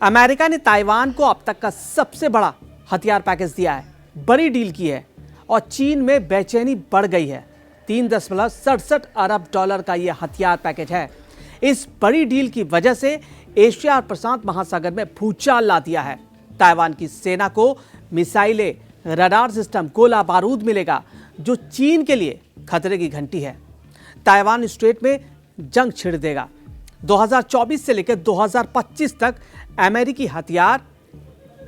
America ने Taiwan को अब तक का सबसे बड़ा हथियार पैकेज दिया है, बड़ी डील की है और चीन में बेचैनी बढ़ गई है। 3.67 अरब डॉलर का यह हथियार पैकेज है। इस बड़ी डील की वजह से एशिया और प्रशांत महासागर में भूचाल ला दिया है। ताइवान की सेना को मिसाइलें, रडार सिस्टम, गोला बारूद मिलेगा जो चीन के लिए खतरे की घंटी है। ताइवान स्ट्रेट में जंग छिड़ देगा। 2024 से लेकर 2025 तक अमेरिकी हथियार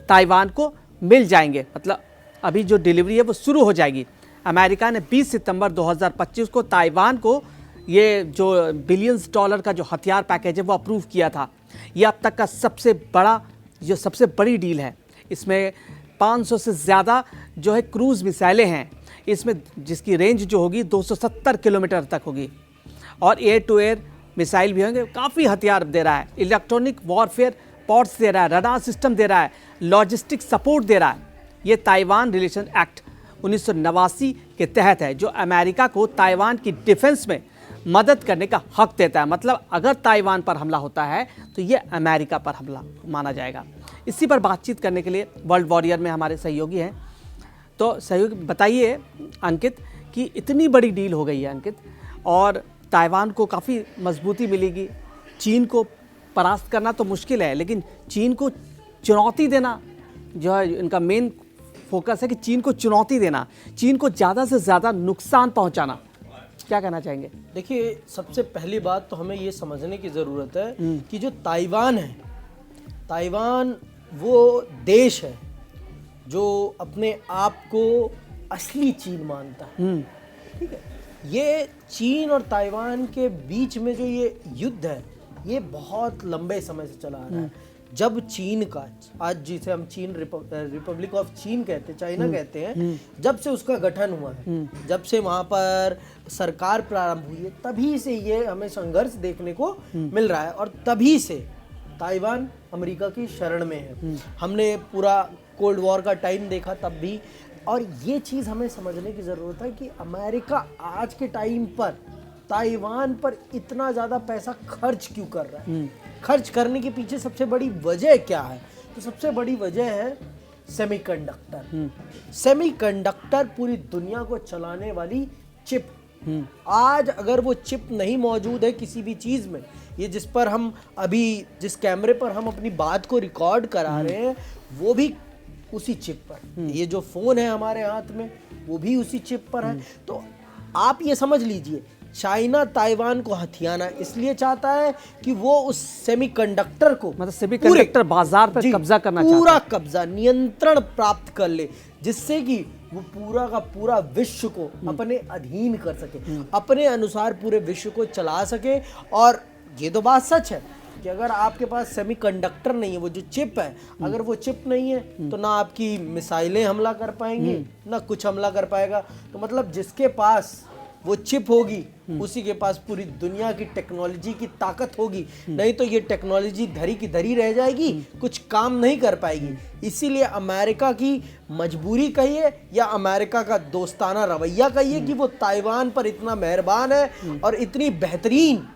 ताइवान को मिल जाएंगे, मतलब अभी जो डिलीवरी है वो शुरू हो जाएगी। अमेरिका ने 20 सितंबर 2025 को ताइवान को ये जो बिलियंस डॉलर का जो हथियार पैकेज है वो अप्रूव किया था। ये अब तक का सबसे बड़ी डील है। इसमें 500 से ज़्यादा जो है क्रूज़ मिसाइलें हैं, इसमें जिसकी रेंज जो होगी 270 किलोमीटर तक होगी और एयर टू एयर मिसाइल भी होंगे। काफ़ी हथियार दे रहा है, इलेक्ट्रॉनिक वॉरफेयर पॉड्स दे रहा है, रडार सिस्टम दे रहा है, लॉजिस्टिक सपोर्ट दे रहा है। ये ताइवान रिलेशन एक्ट 1989 के तहत है जो अमेरिका को ताइवान की डिफेंस में मदद करने का हक देता है। मतलब अगर ताइवान पर हमला होता है तो ये अमेरिका पर हमला माना जाएगा। इसी पर बातचीत करने के लिए वर्ल्ड वॉरियर में हमारे सहयोगी हैं। तो सहयोगी बताइए अंकित कि इतनी बड़ी डील हो गई है अंकित, और ताइवान को काफ़ी मजबूती मिलेगी। चीन को परास्त करना तो मुश्किल है, लेकिन चीन को चुनौती देना जो है इनका मेन फोकस है कि चीन को चुनौती देना, चीन को ज़्यादा से ज़्यादा नुकसान पहुंचाना। क्या कहना चाहेंगे? देखिए, सबसे पहली बात तो हमें ये समझने की ज़रूरत है कि जो ताइवान है, ताइवान वो देश है जो अपने आप को असली चीन मानता है। ठीक है, ये चीन और ताइवान के बीच में जो ये युद्ध है ये बहुत लंबे समय से चला आ रहा है। जब चीन का, आज जिसे हम चीन रिपब्लिक ऑफ चीन कहते हैं, चाइना कहते हैं, जब से उसका गठन हुआ है, जब से वहाँ पर सरकार प्रारंभ हुई है, तभी से ये हमें संघर्ष देखने को मिल रहा है और तभी से ताइवान अमेरिका की शरण में है। हमने पूरा कोल्ड वॉर का टाइम देखा तब भी, और ये चीज़ हमें समझने की ज़रूरत है कि अमेरिका आज के टाइम पर ताइवान पर इतना ज़्यादा पैसा खर्च क्यों कर रहा है। खर्च करने के पीछे सबसे बड़ी वजह क्या है? तो सबसे बड़ी वजह है सेमीकंडक्टर। सेमीकंडक्टर पूरी दुनिया को चलाने वाली चिप। आज अगर वो चिप नहीं मौजूद है किसी भी चीज़ में, ये जिस पर हम अभी, जिस कैमरे पर हम अपनी बात को रिकॉर्ड करा रहे हैं, वो भी उसी चिप पर। ये जो फोन है हमारे हाथ में वो भी उसी चिप पर है। तो आप ये समझ लीजिए, चाइना ताइवान को हथियाना इसलिए चाहता है कि वो उस सेमीकंडक्टर को, मतलब सेमीकंडक्टर बाजार पर कब्जा करना चाहता है, पूरा कब्जा, नियंत्रण प्राप्त कर ले, जिससे कि वो पूरा का पूरा विश्व को अपने अधीन कर सके, अपने अनुसार पूरे विश्व को चला सके। और ये तो बात सच है कि अगर आपके पास सेमीकंडक्टर नहीं है, वो जो चिप है, अगर वो चिप नहीं है तो ना आपकी मिसाइलें हमला कर पाएंगी, ना कुछ हमला कर पाएगा। तो मतलब जिसके पास वो चिप होगी उसी के पास पूरी दुनिया की टेक्नोलॉजी की ताकत होगी, नहीं तो ये टेक्नोलॉजी धरी की धरी रह जाएगी, कुछ काम नहीं कर पाएगी। इसीलिए अमेरिका की मजबूरी कहिए या अमेरिका का दोस्ताना रवैया कहिए कि वो ताइवान पर इतना मेहरबान है और इतनी बेहतरीन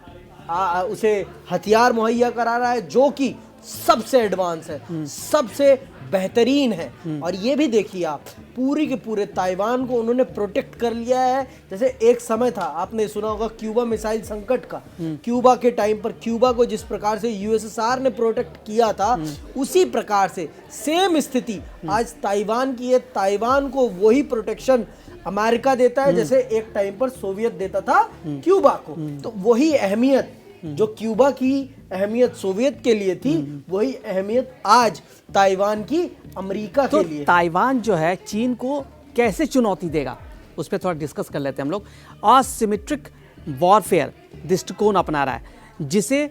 उसे हथियार मुहैया करा रहा है जो कि सबसे एडवांस है, सबसे बेहतरीन है। और ये भी देखिए आप, पूरी के पूरे ताइवान को उन्होंने प्रोटेक्ट कर लिया है। जैसे एक समय था, आपने सुना होगा क्यूबा मिसाइल संकट का, क्यूबा के टाइम पर क्यूबा को जिस प्रकार से यूएसएसआर ने प्रोटेक्ट किया था, उसी प्रकार से सेम स्थिति आज ताइवान की है। ताइवान को वही प्रोटेक्शन अमेरिका देता है जैसे एक टाइम पर सोवियत देता था क्यूबा को। तो वही अहमियत जो क्यूबा की अहमियत सोवियत के लिए थी, वही अहमियत आज ताइवान की अमेरिका के लिए। ताइवान जो है चीन को कैसे चुनौती देगा उस पर थोड़ा डिस्कस कर लेते हैं हम लोग। असिमेट्रिक वॉरफेयर दृष्टिकोण अपना रहा है, जिसे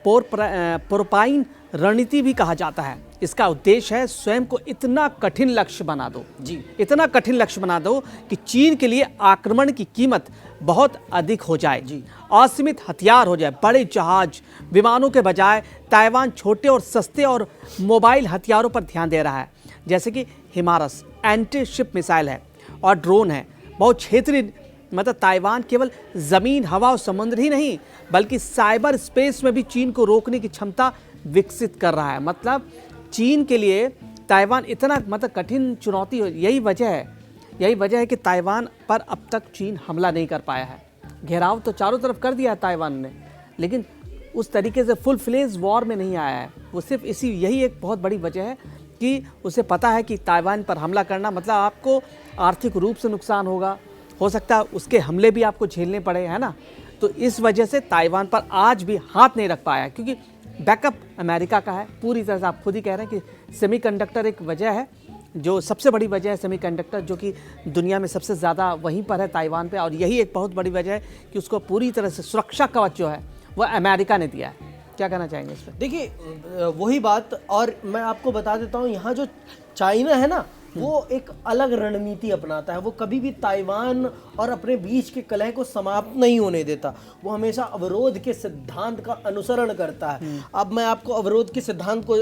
पोरपाइन रणनीति भी कहा जाता है। इसका उद्देश्य है स्वयं को इतना कठिन लक्ष्य बना दो, इतना कठिन लक्ष्य बना दो कि चीन के लिए आक्रमण की कीमत बहुत अधिक हो जाए, असीमित हथियार हो जाए, बड़े जहाज, विमानों के बजाय ताइवान छोटे और सस्ते और मोबाइल हथियारों पर ध्यान दे रहा है, जैसे कि हिमारस एंटी शिप मिसाइल है और ड्रोन है। बहुत क्षेत्रीय, मतलब ताइवान केवल ज़मीन, हवा और समुद्र ही नहीं, बल्कि साइबर स्पेस में भी चीन को रोकने की क्षमता विकसित कर रहा है। मतलब चीन के लिए ताइवान इतना मतलब कठिन चुनौती हो, यही वजह है कि ताइवान पर अब तक चीन हमला नहीं कर पाया है। घेराव तो चारों तरफ कर दिया है ताइवान ने, लेकिन उस तरीके से फुल फ्लेज वॉर में नहीं आया है। वो सिर्फ यही एक बहुत बड़ी वजह है कि उसे पता है कि ताइवान पर हमला करना मतलब आपको आर्थिक रूप से नुकसान होगा, हो सकता है उसके हमले भी आपको झेलने पड़े, है ना। तो इस वजह से ताइवान पर आज भी हाथ नहीं रख पाया है, क्योंकि बैकअप अमेरिका का है पूरी तरह से। आप खुद ही कह रहे हैं कि सेमीकंडक्टर एक वजह है, जो सबसे बड़ी वजह है सेमीकंडक्टर, जो कि दुनिया में सबसे ज़्यादा वहीं पर है, ताइवान पे। और यही एक बहुत बड़ी वजह है कि उसको पूरी तरह से सुरक्षा कवच जो है वह अमेरिका ने दिया है। क्या कहना चाहेंगे इस पर? देखिए वही बात, और मैं आपको बता देता हूँ, यहाँ जो चाइना है ना, वो एक अलग रणनीति अपनाता है। वो कभी भी ताइवान और अपने बीच के कलह को समाप्त नहीं होने देता। वो हमेशा अवरोध के सिद्धांत का अनुसरण करता है। अब मैं आपको अवरोध के सिद्धांत को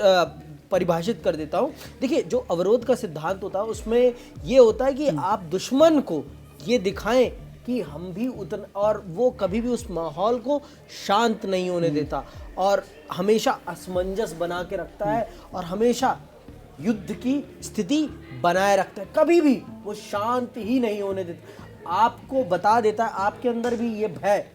परिभाषित कर देता हूँ। देखिए, जो अवरोध का सिद्धांत होता है उसमें ये होता है कि आप दुश्मन को ये दिखाएं कि हम भी उतना, और वो कभी भी उस माहौल को शांत नहीं होने देता और हमेशा असमंजस बना के रखता है और हमेशा युद्ध की स्थिति बनाए रखता है। कभी भी वो शांत ही नहीं होने देता। आपको बता देता है आपके अंदर भी ये भय।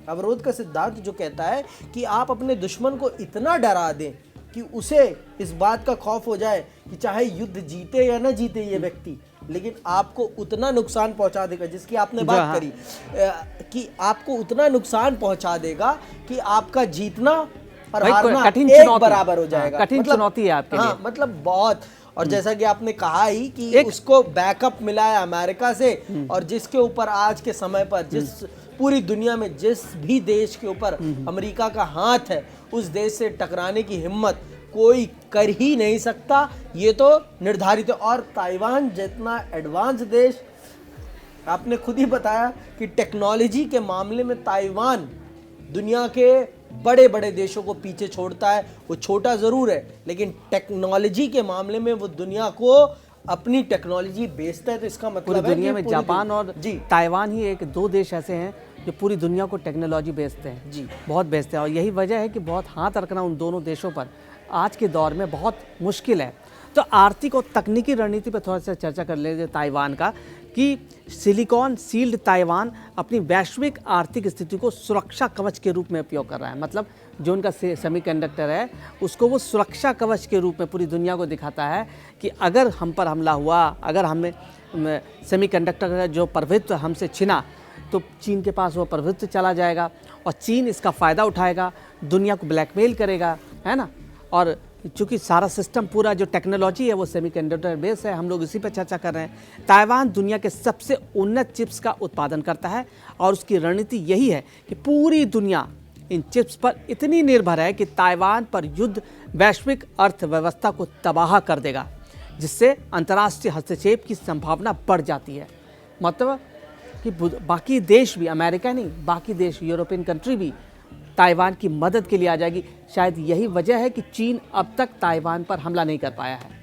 अवरोध का सिद्धांत जो कहता है कि आप अपने दुश्मन को इतना डरा दें कि उसे इस बात का खौफ हो जाए कि चाहे युद्ध जीते या ना जीते ये व्यक्ति, लेकिन आपको उतना नुकसान पहुंचा देगा, जिसकी आपने बात करी कि आपको उतना नुकसान पहुंचा देगा कि आपका जीतना और हारना एक बराबर हो जाएगा। कठिन चुनौती है आपके लिए। मतलब बहुत। और जैसा कि आपने कहा ही कि उसको बैकअप मिला है अमेरिका से, और जिसके ऊपर आज के समय पर जिस पूरी दुनिया में जिस भी देश के ऊपर अमेरिका का हाथ है, उस देश से टकराने की हिम्मत कोई कर ही नहीं सकता, ये तो निर्धारित है। और ताइवान जितना एडवांस देश, आपने खुद ही बताया कि टेक्नोलॉजी के मामले में ताइवान दुनिया के बड़े बड़े देशों को पीछे छोड़ता है। वो छोटा ज़रूर है, लेकिन टेक्नोलॉजी के मामले में वो दुनिया को अपनी टेक्नोलॉजी बेचता है। तो इसका मतलब पूरी दुनिया में जापान और ताइवान ही एक दो देश ऐसे हैं जो पूरी दुनिया को टेक्नोलॉजी बेचते हैं। जी, बहुत बेचते हैं। और यही वजह है कि बहुत हाथ रखना उन दोनों देशों पर आज के दौर में बहुत मुश्किल है। तो आर्थिक और तकनीकी रणनीति पर थोड़ा सा चर्चा कर लेते ताइवान का, कि सिलिकॉन सील्ड ताइवान अपनी वैश्विक आर्थिक स्थिति को सुरक्षा कवच के रूप में उपयोग कर रहा है। मतलब जो उनका सेमीकंडक्टर है उसको वो सुरक्षा कवच के रूप में पूरी दुनिया को दिखाता है कि अगर हम पर हमला हुआ, अगर हमें सेमीकंडक्टर का जो प्रभुत्व हमसे छिना, तो चीन के पास वो प्रभुत्व चला जाएगा और चीन इसका फ़ायदा उठाएगा, दुनिया को ब्लैकमेल करेगा, है ना। और चूँकि सारा सिस्टम पूरा जो टेक्नोलॉजी है वो सेमीकंडक्टर बेस है, हम लोग इसी पर चर्चा कर रहे हैं। ताइवान दुनिया के सबसे उन्नत चिप्स का उत्पादन करता है और उसकी रणनीति यही है कि पूरी दुनिया इन चिप्स पर इतनी निर्भर है कि ताइवान पर युद्ध वैश्विक अर्थव्यवस्था को तबाह कर देगा, जिससे अंतर्राष्ट्रीय हस्तक्षेप की संभावना बढ़ जाती है। मतलब कि बाकी देश भी, अमेरिका नहीं, बाकी देश, यूरोपियन कंट्री भी ताइवान की मदद के लिए आ जाएगी। शायद यही वजह है कि चीन अब तक ताइवान पर हमला नहीं कर पाया है।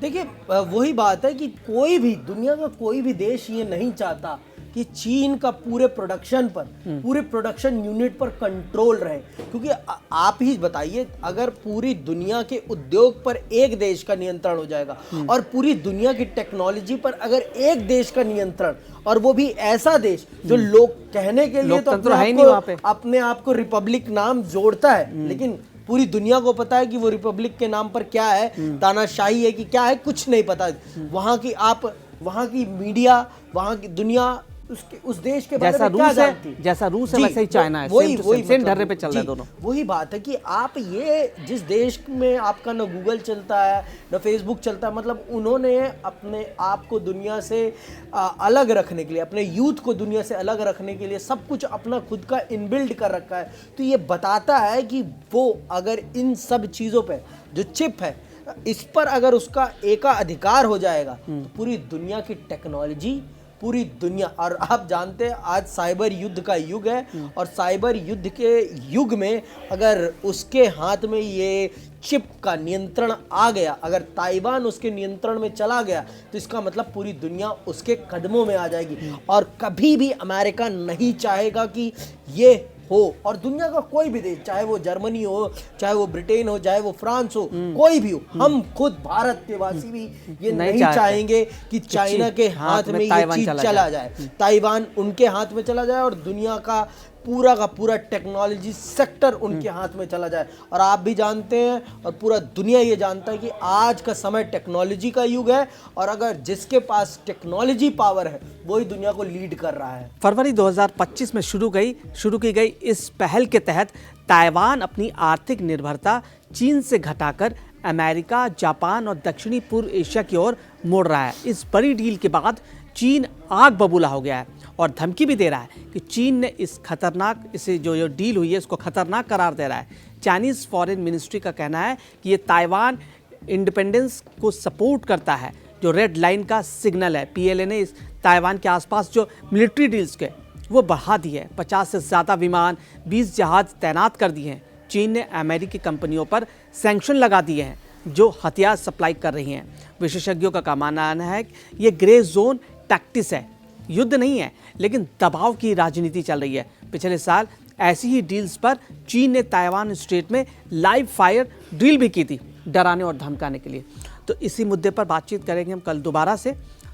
देखिए, वही बात है कि कोई भी, दुनिया का कोई भी देश ये नहीं चाहता कि चीन का पूरे प्रोडक्शन पर, पूरे प्रोडक्शन यूनिट पर कंट्रोल रहे। क्योंकि आप ही बताइए, अगर पूरी दुनिया के उद्योग पर एक देश का नियंत्रण हो जाएगा और पूरी दुनिया की टेक्नोलॉजी पर अगर एक देश का नियंत्रण, और वो भी ऐसा देश जो लोग कहने के लिए तो अपने आप को रिपब्लिक नाम जोड़ता है, लेकिन पूरी दुनिया को पता है कि वो रिपब्लिक के नाम पर क्या है, तानाशाही है कि क्या है, कुछ नहीं पता। वहाँ की मीडिया, वहाँ की दुनिया उस देश के बारे में क्या जानती है? जैसा रूस है वैसे ही चाइना है, सेम ढर्रे पे चल रहा है दोनों। वही बात है कि आप ये जिस देश में आपका न गूगल चलता है न फेसबुक चलता है, मतलब उन्होंने अपने आप को दुनिया से अलग रखने के लिए, अपने यूथ को दुनिया से अलग रखने के लिए सब कुछ अपना खुद का इनबिल्ड कर रखा है। तो ये बताता है कि वो अगर इन सब चीज़ों पर जो चिप है, इस पर अगर उसका एकाधिकार हो जाएगा तो पूरी दुनिया की टेक्नोलॉजी, पूरी दुनिया, और आप जानते हैं आज साइबर युद्ध का युग है, और साइबर युद्ध के युग में अगर उसके हाथ में ये चिप का नियंत्रण आ गया, अगर ताइवान उसके नियंत्रण में चला गया, तो इसका मतलब पूरी दुनिया उसके कदमों में आ जाएगी। और कभी भी अमेरिका नहीं चाहेगा कि ये हो, और दुनिया का कोई भी देश, चाहे वो जर्मनी हो, चाहे वो ब्रिटेन हो, चाहे वो फ्रांस हो, कोई भी हो, हम खुद भारत के वासी भी ये नहीं चाहेंगे कि चाइना के हाथ में ये चीज चला जाए, ताइवान उनके हाथ में चला जाए और दुनिया का पूरा टेक्नोलॉजी सेक्टर उनके हाथ में चला जाए। और आप भी जानते हैं और पूरा दुनिया ये जानता है कि आज का समय टेक्नोलॉजी का युग है, और अगर जिसके पास टेक्नोलॉजी पावर है वही दुनिया को लीड कर रहा है। फरवरी 2025 में शुरू की गई इस पहल के तहत ताइवान अपनी आर्थिक निर्भरता चीन से घटाकर अमेरिका, जापान और दक्षिणी पूर्व एशिया की ओर मोड़ रहा है। इस बड़ी डील के बाद चीन आग बबूला हो गया है और धमकी भी दे रहा है कि चीन ने इसे जो डील हुई है इसको खतरनाक करार दे रहा है। चाइनीज़ फॉरेन मिनिस्ट्री का कहना है कि ये ताइवान इंडिपेंडेंस को सपोर्ट करता है, जो रेड लाइन का सिग्नल है। पीएलए ने इस ताइवान के आसपास जो मिलिट्री डील्स के वो बढ़ा दी है। 50 से ज़्यादा विमान, 20 जहाज तैनात कर दिए हैं। चीन ने अमेरिकी कंपनियों पर सैंक्शन लगा दिए हैं जो हथियार सप्लाई कर रही हैं। विशेषज्ञों का मानना है कि ये ग्रे जोन टैक्टिस है, युद्ध नहीं है, लेकिन दबाव की राजनीति चल रही है। पिछले साल ऐसी ही डील्स पर चीन ने ताइवान स्ट्रेट में लाइव फायर ड्रिल भी की थी, डराने और धमकाने के लिए। तो इसी मुद्दे पर बातचीत करेंगे हम कल दोबारा से,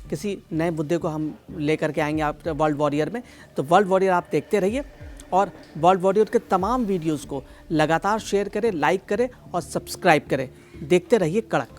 किसी नए मुद्दे को हम लेकर के आएंगे आप वर्ल्ड वॉरियर में। तो वर्ल्ड वॉरियर आप देखते रहिए और वर्ल्ड वॉरियर के तमाम वीडियोज़ को लगातार शेयर करें, लाइक करें और सब्सक्राइब करें। देखते रहिए कड़क।